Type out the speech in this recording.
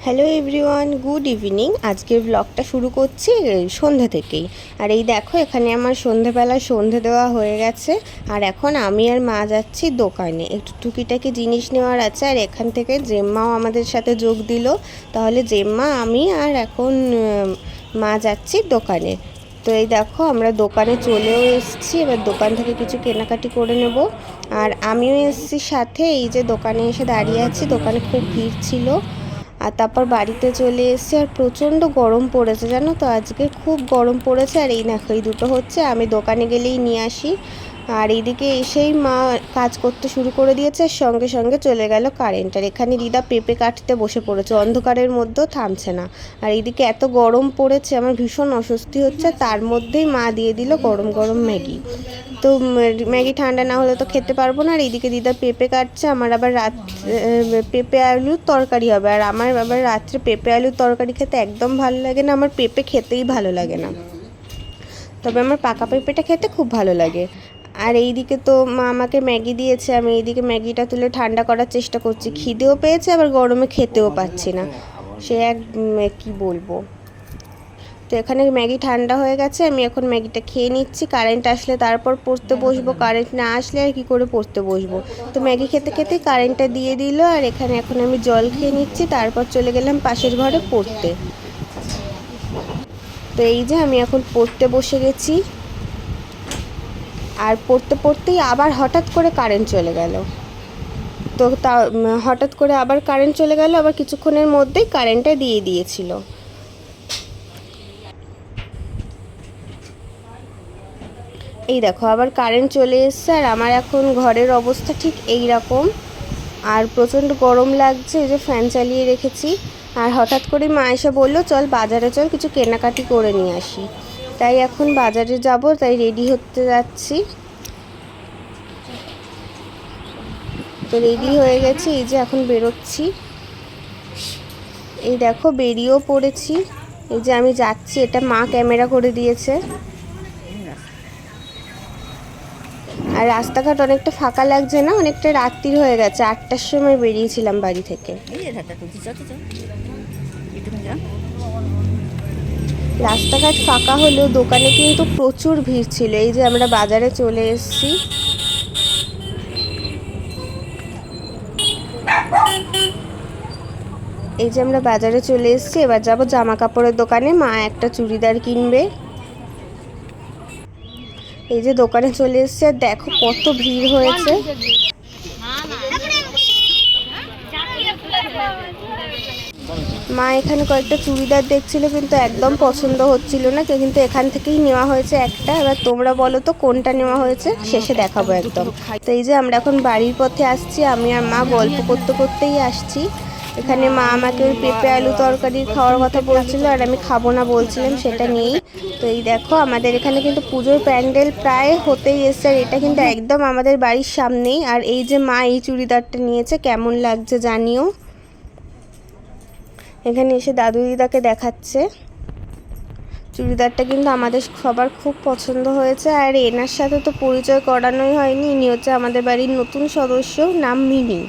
Hello everyone, good evening. আজকের ব্লগটা শুরু করছি সন্ধ্যা থেকেই। আর এই দেখো, এখানে আমার সন্ধ্যেবেলা সন্ধে দেওয়া হয়ে গেছে। আর এখন আমি আর মা যাচ্ছি দোকানে, একটু টুকিটাকি জিনিস নেওয়ার আছে। আর এখান থেকে জেম্মাও আমাদের সাথে যোগ দিল। তাহলে জেম্মা, আমি আর এখন মা যাচ্ছি দোকানে। তো এই দেখো, আমরা দোকানে চলেও এসেছি। এবার দোকান থেকে কিছু কেনাকাটি করে নেব। আর আমিও এসেছি সাথে। এই যে দোকানে এসে দাঁড়িয়ে আছি, দোকানে খুব ভিড় ছিল। আর তারপর বাড়িতে চলে এসেছি। আর প্রচণ্ড গরম পড়েছে, জানো তো, আজকে খুব গরম পড়েছে। আর এই দেখো, এই দুটো হচ্ছে, আমি দোকানে গেলেই নিয়ে আসি। আর এইদিকে এসেই মা কাজ করতে শুরু করে দিয়েছে, সঙ্গে সঙ্গে চলে গেল কারেন্ট। আর এখানে দিদা পেঁপে কাটতে বসে পড়েছে, অন্ধকারের মধ্যেও থামছে না। আর এইদিকে এত গরম পড়েছে, আমার ভীষণ অস্বস্তি হচ্ছে। তার মধ্যেই মা দিয়ে দিল গরম গরম ম্যাগি। তো ম্যাগি ঠান্ডা না হলে তো খেতে পারবো না। আর এইদিকে দিদা পেঁপে কাটছে, আমার আবার পেঁপে আলুর তরকারি হবে। আর আমার আবার রাত্রে পেঁপে আলুর তরকারি খেতে একদম ভালো লাগে না, আমার পেঁপে খেতেই ভালো লাগে না। তবে আমার পাকা পেঁপেটা খেতে খুব ভালো লাগে। আর এইদিকে তো মা আমাকে ম্যাগি দিয়েছে, আমি এইদিকে ম্যাগিটা তুলে ঠান্ডা করার চেষ্টা করছি। খিদেও পেয়েছে, আবার গরমে খেতেও পাচ্ছি না, সে এক কি বলবো। তো এখানে ম্যাগি ঠান্ডা হয়ে গেছে, আমি এখন ম্যাগিটা খেয়ে নিচ্ছি। কারেন্ট আসলে তারপর পড়তে বসবো, কারেন্ট না আসলে আর কী করে পড়তে বসবো। তো ম্যাগি খেতে খেতে কারেন্টটা দিয়ে দিল। আর এখানে এখন আমি জল খেয়ে নিচ্ছি, তারপর চলে গেলাম পাশের ঘরে পড়তে। তো এই যে আমি এখন পড়তে বসে গেছি। আর পড়তে পড়তেই আবার হঠাৎ করে কারেন্ট চলে গেল। তো তা হঠাৎ করে আবার কারেন্ট চলে গেল, আবার কিছুক্ষণের মধ্যেই কারেন্টটা দিয়ে দিয়েছিল। এই দেখো, আবার কারেন্ট চলে এসছে। আর আমার এখন ঘরের অবস্থা ঠিক এই রকম। আর প্রচণ্ড গরম লাগছে, এই যে ফ্যান চালিয়ে রেখেছি। আর হঠাৎ করে মা এসে বললো, চল বাজারে চল, কিছু কেনাকাটি করে নিয়ে আসি। তাই এখন বাজারে যাব, তাই রেডি হতে যাচ্ছি। তো রেডি হয়ে গেছি, এই যে এখন বেরোচ্ছি। এই দেখো, বেরিয়েও পড়েছি। এই যে আমি যাচ্ছি, এটা মা ক্যামেরা করে দিয়েছে। আর রাস্তাঘাট অনেকটা ফাঁকা লাগছে না, অনেকটা রাত্রির হয়ে গেছে। 8টার সময় বেরিয়েছিলাম বাড়ি থেকে। রাস্তাঘাট ফাঁকা হলেও দোকানে কিন্তু প্রচুর ভিড় ছিল। এই যে আমরা বাজারে চলে এসেছি। এই যে আমরা বাজারে চলে এসেছি, এবার যাবো জামা কাপড়ের দোকানে, মা একটা চুড়িদার কিনবে। এই যে দোকানে চলে এসেছে, আর দেখো কত ভিড় হয়েছে। মা এখানে কয়েকটা চুড়িদার দেখছিল, কিন্তু একদম পছন্দ হচ্ছিল না, কিন্তু এখান থেকেই নেওয়া হয়েছে একটা। এবার তোমরা বলো তো কোনটা নেওয়া হয়েছে, শেষে দেখাবো একদম। তো এই যে আমরা এখন বাড়ির পথে আসছি, আমি আর মা গল্প করতে করতেই আসছি। এখানে মা আমাকে ওই পেঁপে আলু তরকারি খাওয়ার কথা বলছিল, আর আমি খাবো না বলছিলাম, সেটা নিয়েই। তো এই দেখো, আমাদের এখানে কিন্তু পুজোর প্যান্ডেল প্রায় হতেই এসছে। আর এটা কিন্তু একদম আমাদের বাড়ির সামনেই। আর এই যে মা এই চুড়িদারটা নিয়েছে, কেমন লাগছে জানিও। এখানে এসে দাদু দিদাকে দেখাচ্ছে। চুড়িদারটা কিন্তু আমাদের সবার খুব পছন্দ হয়েছে। আর এনার সাথে তো পরিচয় করানোই হয়নি, ইনি হচ্ছে আমাদের বাড়ির নতুন সদস্য, নাম মিমি।